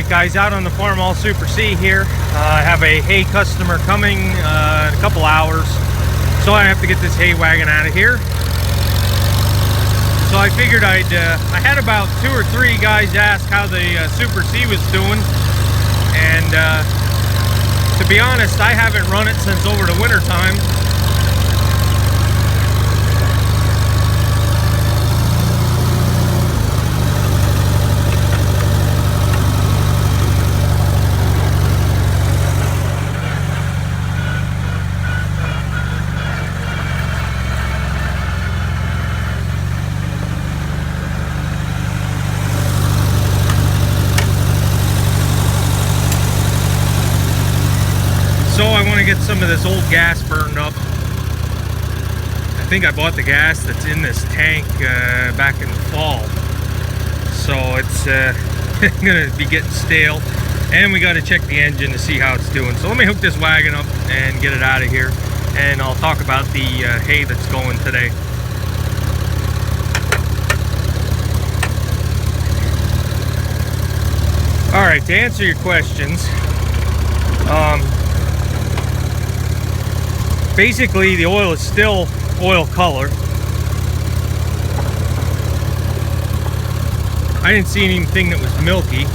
Alright guys, out on the Farmall Super C here. I have a hay customer coming in a couple hours, so I have to get this hay wagon out of here. So I figured I had about 2 or 3 guys ask how the Super C was doing, and to be honest, I haven't run it since over the winter time. So I want to get some of this old gas burned up. I think I bought the gas that's in this tank back in the fall. So it's going to be getting stale. And we got to check the engine to see how it's doing. So let me hook this wagon up and get it out of here. And I'll talk about the hay that's going today. Alright, to answer your questions, basically the oil is still oil color. I didn't see anything that was milky.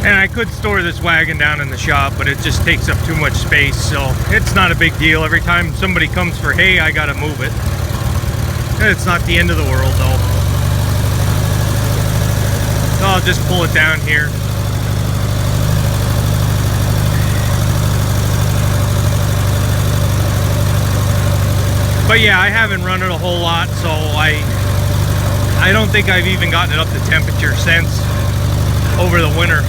And I could store this wagon down in the shop, but it just takes up too much space, so it's not a big deal. Every time somebody comes for hay, I gotta move it. It's not the end of the world though. So I'll just pull it down here. But yeah, I haven't run it a whole lot, so I don't think I've even gotten it up to temperature since over the winter.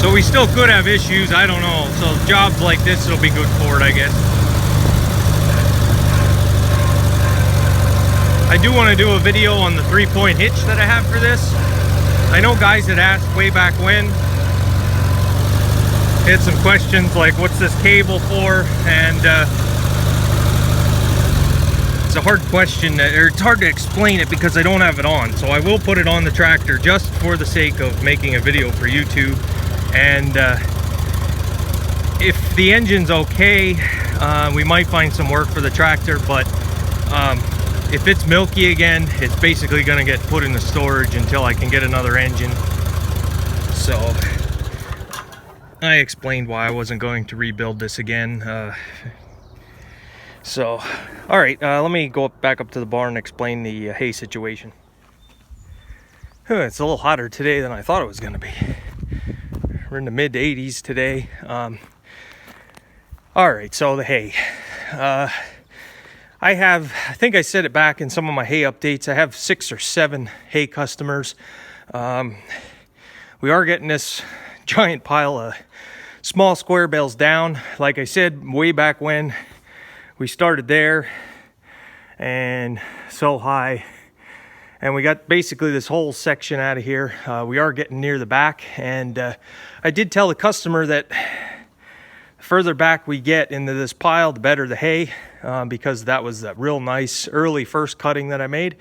So we still could have issues, I don't know. So jobs like this will be good for it, I guess. I do want to do a video on the 3-point hitch that I have for this. I know guys that asked way back when. Had some questions like, what's this cable for? And it's a hard question, or it's hard to explain it because I don't have it on. So I will put it on the tractor just for the sake of making a video for YouTube. And if the engine's okay, we might find some work for the tractor, but if it's milky again, it's basically going to get put into storage until I can get another engine. So I explained why I wasn't going to rebuild this again. So all right, let me go back up to the barn and explain the hay situation. It's a little hotter today than I thought it was going to be. We're in the mid 80s today. All right, so the hay. I think I said it back in some of my hay updates, I have 6 or 7 hay customers. We are getting this giant pile of small square bales down. Like I said, way back when we started there, and so high. And we got basically this whole section out of here. We are getting near the back, and I did tell the customer that the further back we get into this pile, the better the hay, because that was that real nice early first cutting that I made.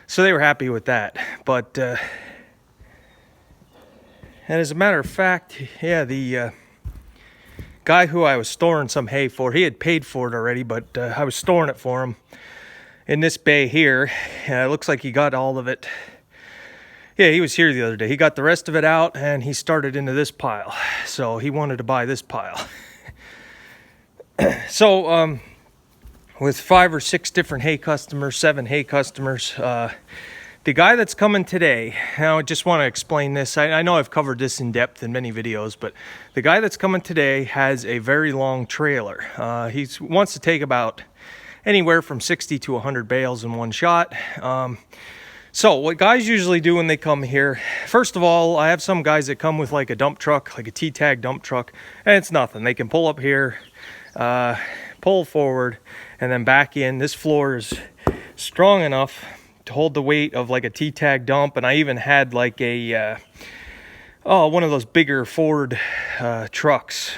So they were happy with that. But and as a matter of fact, yeah, the guy who I was storing some hay for, he had paid for it already, but I was storing it for him in this bay here. It looks like he got all of it. Yeah, he was here the other day. He got the rest of it out, and he started into this pile. So he wanted to buy this pile. So with 5 or 6 different hay customers, 7 hay customers, the guy that's coming today, now I just want to explain this. I know I've covered this in depth in many videos, but the guy that's coming today has a very long trailer. He wants to take about anywhere from 60 to 100 bales in one shot. So what guys usually do when they come here, first of all, I have some guys that come with like a dump truck, like a T-tag dump truck, and it's nothing. They can pull up here, pull forward, and then back in. This floor is strong enough to hold the weight of like a T-tag dump, and I even had like a one of those bigger Ford trucks.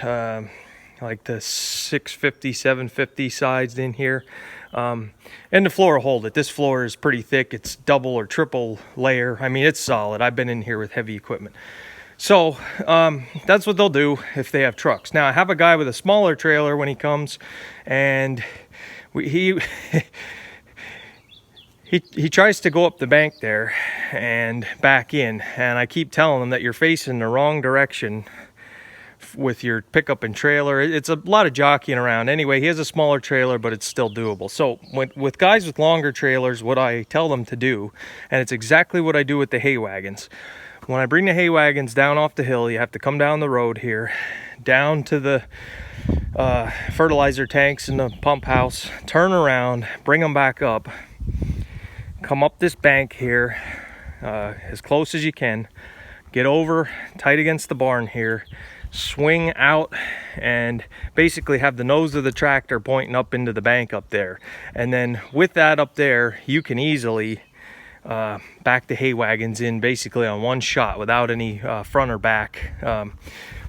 like the 650, 750 sides in here. And the floor will hold it. This floor is pretty thick. It's double or triple layer. I mean, it's solid. I've been in here with heavy equipment. So that's what they'll do if they have trucks. Now I have a guy with a smaller trailer when he comes, and he tries to go up the bank there and back in, and I keep telling him that you're facing the wrong direction with your pickup and trailer. It's a lot of jockeying around. Anyway, he has a smaller trailer, but it's still doable. So with guys with longer trailers, what I tell them to do, and it's exactly what I do with the hay wagons. When I bring the hay wagons down off the hill, you have to come down the road here, down to the fertilizer tanks in the pump house, turn around, bring them back up, come up this bank here as close as you can, get over tight against the barn here, swing out, and basically have the nose of the tractor pointing up into the bank up there. And then with that up there, you can easily back the hay wagons in basically on one shot without any front or back,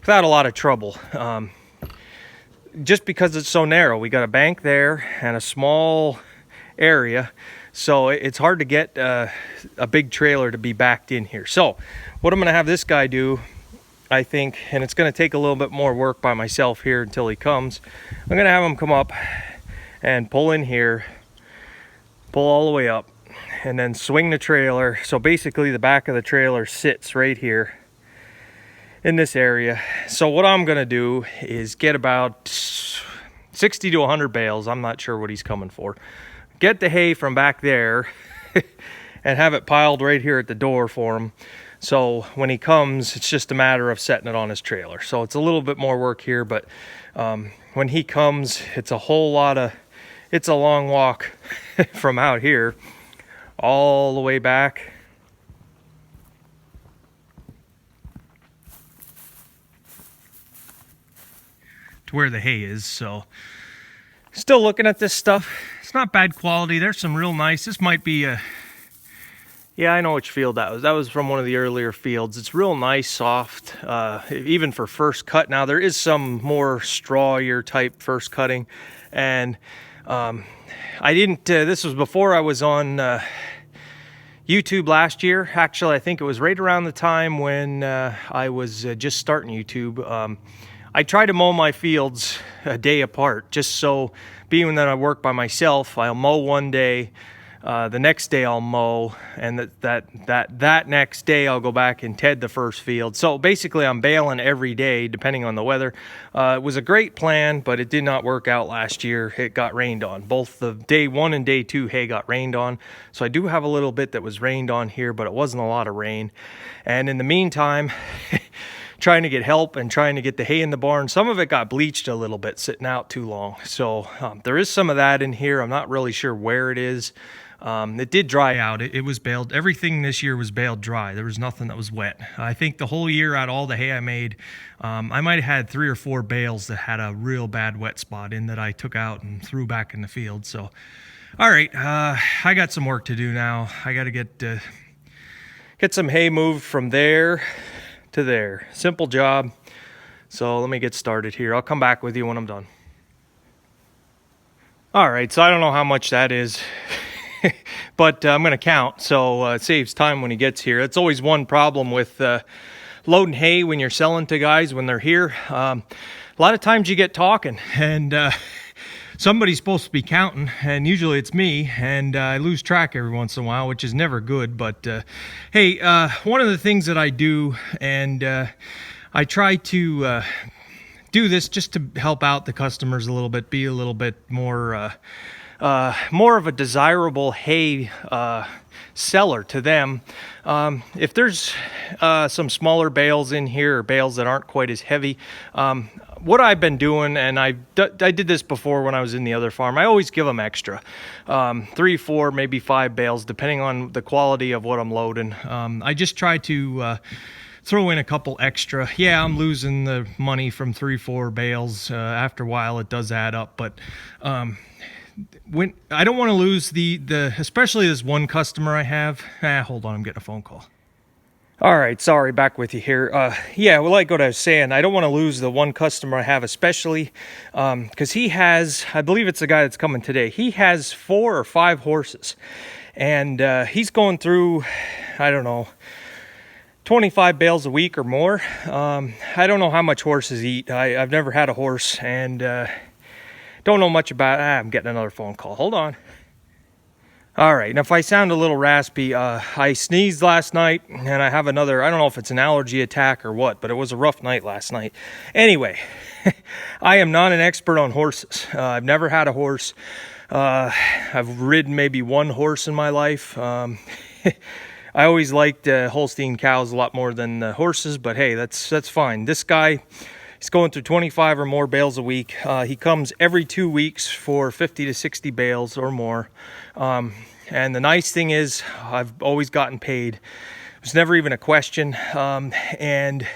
without a lot of trouble. Just because it's so narrow, we got a bank there and a small area, so it's hard to get a big trailer to be backed in here. So what I'm going to have this guy do, I think, and it's going to take a little bit more work by myself here until he comes, I'm going to have him come up and pull in here, pull all the way up, and then swing the trailer. So basically the back of the trailer sits right here in this area. So what I'm gonna do is get about 60 to 100 bales. I'm not sure what he's coming for. Get the hay from back there and have it piled right here at the door for him. So when he comes, it's just a matter of setting it on his trailer. So it's a little bit more work here, but when he comes, it's a long walk from out here all the way back to where the hay is. So still looking at this stuff. It's not bad quality. There's some real nice. This might be a, yeah, I know which field that was. That was from one of the earlier fields. It's real nice, soft, even for first cut. Now there is some more strawier type first cutting, and I didn't, this was before I was on YouTube last year. Actually, I think it was right around the time when I was just starting YouTube. I try to mow my fields a day apart, just so, being that I work by myself, I'll mow one day, the next day I'll mow, and that next day I'll go back and ted the first field. So basically I'm baling every day depending on the weather. It was a great plan, but it did not work out last year. It got rained on. Both the day 1 and day 2 hay got rained on. So I do have a little bit that was rained on here, but it wasn't a lot of rain. And in the meantime, trying to get help and trying to get the hay in the barn, some of it got bleached a little bit, sitting out too long. So there is some of that in here. I'm not really sure where it is. It did dry out. It was baled. Everything this year was baled dry. There was nothing that was wet. I think the whole year out, all the hay I made, I might have had 3 or 4 bales that had a real bad wet spot in that I took out and threw back in the field. So, all right, I got some work to do now. I got to get some hay moved from there to there. Simple job. So let me get started here. I'll come back with you when I'm done. All right, so I don't know how much that is. But I'm going to count, so it saves time when he gets here. That's always one problem with loading hay when you're selling to guys when they're here. A lot of times you get talking, and somebody's supposed to be counting, and usually it's me, and I lose track every once in a while, which is never good. But hey, one of the things that I do, and I try to do this just to help out the customers a little bit, be a little bit more of a desirable hay seller to them. If there's some smaller bales in here, or bales that aren't quite as heavy, what I've been doing, and I did this before when I was in the other farm, I always give them extra. 3, 4, maybe 5 bales, depending on the quality of what I'm loading. I just try to throw in a couple extra. Yeah, I'm losing the money from 3, 4 bales. After a while, it does add up, but when I don't want to lose the especially this one customer I have. Hold on, I'm getting a phone call. All right, sorry, back with you here. Yeah, well, like what I was saying, I don't want to lose the one customer I have, especially because he has, I believe it's the guy that's coming today. He has 4 or 5 horses, and he's going through, I don't know, 25 bales a week or more. I don't know how much horses eat. I've never had a horse, and don't know much about. I'm getting another phone call. Hold on. All right, and if I sound a little raspy, I sneezed last night, and I have another, I don't know if it's an allergy attack or what, but it was a rough night last night. Anyway, I am not an expert on horses. I've never had a horse. I've ridden maybe 1 horse in my life. I always liked Holstein cows a lot more than horses, but hey, that's fine. This guy, he's going through 25 or more bales a week. He comes every 2 weeks for 50 to 60 bales or more. And the nice thing is I've always gotten paid. It was never even a question. And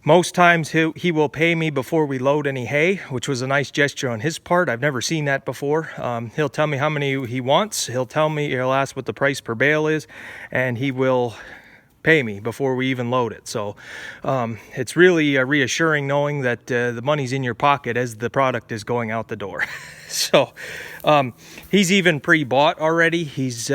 most times he will pay me before we load any hay, which was a nice gesture on his part. I've never seen that before. He'll tell me how many he wants. He'll ask what the price per bale is, and he will pay me before we even load it. So it's really reassuring knowing that the money's in your pocket as the product is going out the door. So he's even pre-bought already. He's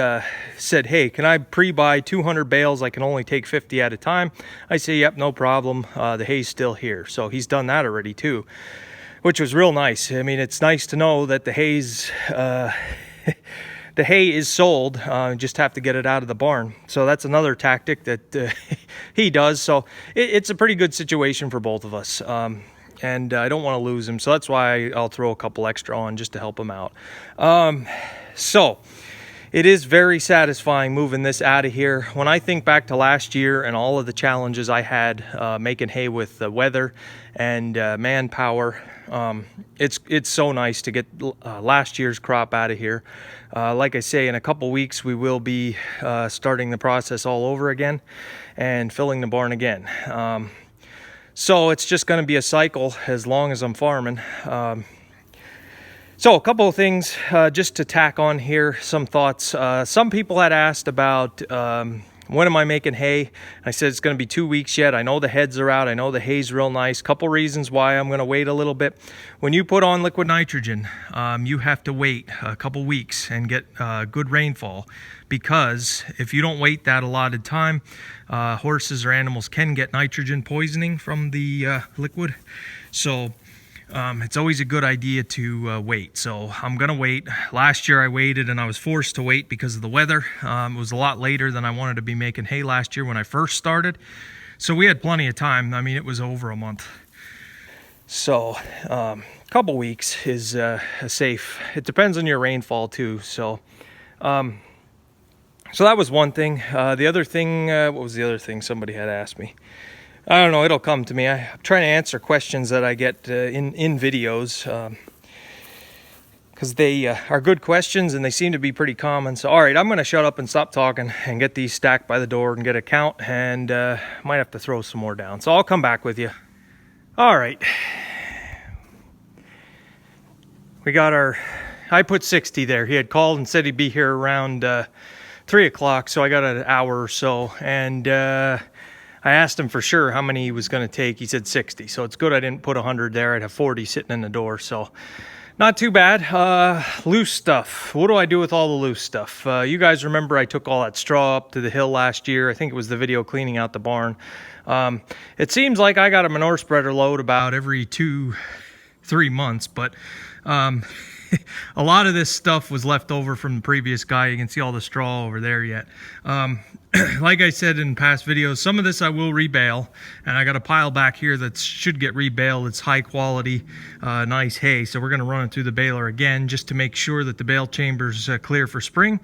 said, hey, can I pre-buy 200 bales? I can only take 50 at a time. I say, yep, no problem. The hay's still here. So he's done that already too, which was real nice. I mean, it's nice to know that the hay's the hay is sold. Just have to get it out of the barn. So that's another tactic that he does. So it's a pretty good situation for both of us. And I don't want to lose him. So that's why I'll throw a couple extra on just to help him out. So it is very satisfying moving this out of here. When I think back to last year and all of the challenges I had making hay with the weather and manpower, it's so nice to get last year's crop out of here. Like I say, in a couple weeks we will be starting the process all over again and filling the barn again. So it's just going to be a cycle as long as I'm farming. So a couple of things just to tack on here, some thoughts. Some people had asked about when am I making hay? I said it's going to be 2 weeks yet. I know the heads are out. I know the hay's real nice. Couple reasons why I'm going to wait a little bit. When you put on liquid nitrogen, you have to wait a couple weeks and get good rainfall, because if you don't wait that allotted time, horses or animals can get nitrogen poisoning from the liquid. So it's always a good idea to wait. So I'm gonna wait. Last year I waited, and I was forced to wait because of the weather. It was a lot later than I wanted to be making hay last year when I first started. So we had plenty of time. I mean, it was over a month. So a couple weeks is safe. It depends on your rainfall too. So so that was one thing. The other thing, what was the other thing somebody had asked me? I don't know, it'll come to me. I'm trying to answer questions that I get in videos, because they are good questions and they seem to be pretty common. So, all right, I'm going to shut up and stop talking and get these stacked by the door and get a count, and might have to throw some more down. So I'll come back with you. All right. We got I put 60 there. He had called and said he'd be here around 3 o'clock, so I got an hour or so, and I asked him for sure how many he was going to take. He said 60, so it's good I didn't put 100 there. I'd have 40 sitting in the door, so not too bad. Loose stuff. What do I do with all the loose stuff? You guys remember I took all that straw up to the hill last year. I think it was the video cleaning out the barn. It seems like I got a manure spreader load about every 2-3 months, but a lot of this stuff was left over from the previous guy. You can see all the straw over there yet. Like I said in past videos, some of this I will rebale, and I got a pile back here that should get rebaled. It's high quality, nice hay, so we're going to run it through the baler again just to make sure that the bale chamber's clear for spring.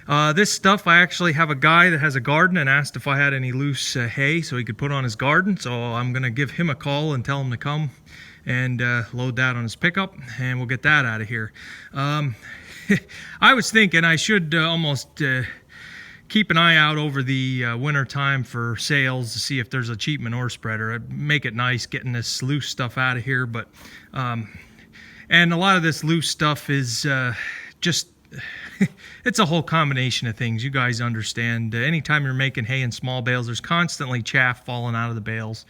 This stuff, I actually have a guy that has a garden and asked if I had any loose hay so he could put on his garden, so I'm going to give him a call and tell him to come and load that on his pickup, and we'll get that out of here. I was thinking I should almost keep an eye out over the winter time for sales to see if there's a cheap manure spreader. I'd make it nice getting this loose stuff out of here, but and a lot of this loose stuff is just it's a whole combination of things. You guys understand. Anytime you're making hay in small bales, there's constantly chaff falling out of the bales.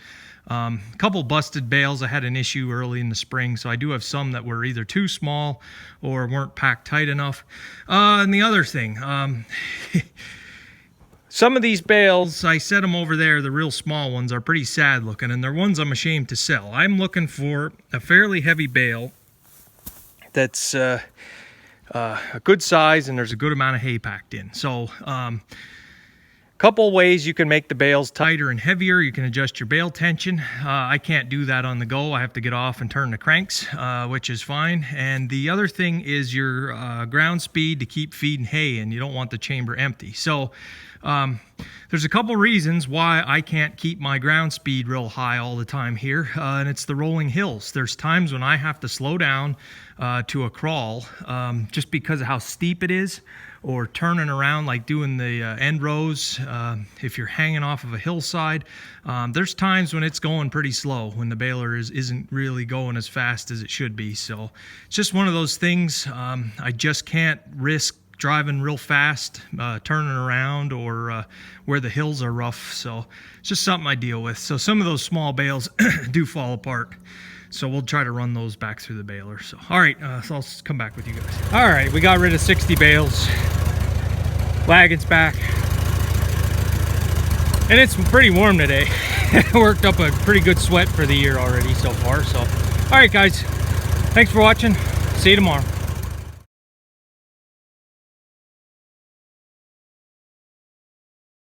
A couple busted bales. I had an issue early in the spring, so I do have some that were either too small or weren't packed tight enough. And the other thing, some of these bales, I set them over there, the real small ones, are pretty sad looking, and they're ones I'm ashamed to sell. I'm looking for a fairly heavy bale that's a good size and there's a good amount of hay packed in. So couple ways you can make the bales tighter and heavier. You can adjust your bale tension. I can't do that on the go. I have to get off and turn the cranks, which is fine. And the other thing is your ground speed to keep feeding hay, and you don't want the chamber empty. So there's a couple reasons why I can't keep my ground speed real high all the time here, and it's the rolling hills. There's times when I have to slow down to a crawl just because of how steep it is, or turning around like doing the end rows. If you're hanging off of a hillside, there's times when it's going pretty slow, when the baler isn't really going as fast as it should be. So it's just one of those things. I just can't risk driving real fast, turning around, or where the hills are rough. So it's just something I deal with. So some of those small bales do fall apart. So we'll try to run those back through the baler. So, all right, so I'll come back with you guys. All right, we got rid of 60 bales. Wagon's back. And it's pretty warm today. Worked up a pretty good sweat for the year already so far. So, all right, guys, thanks for watching. See you tomorrow.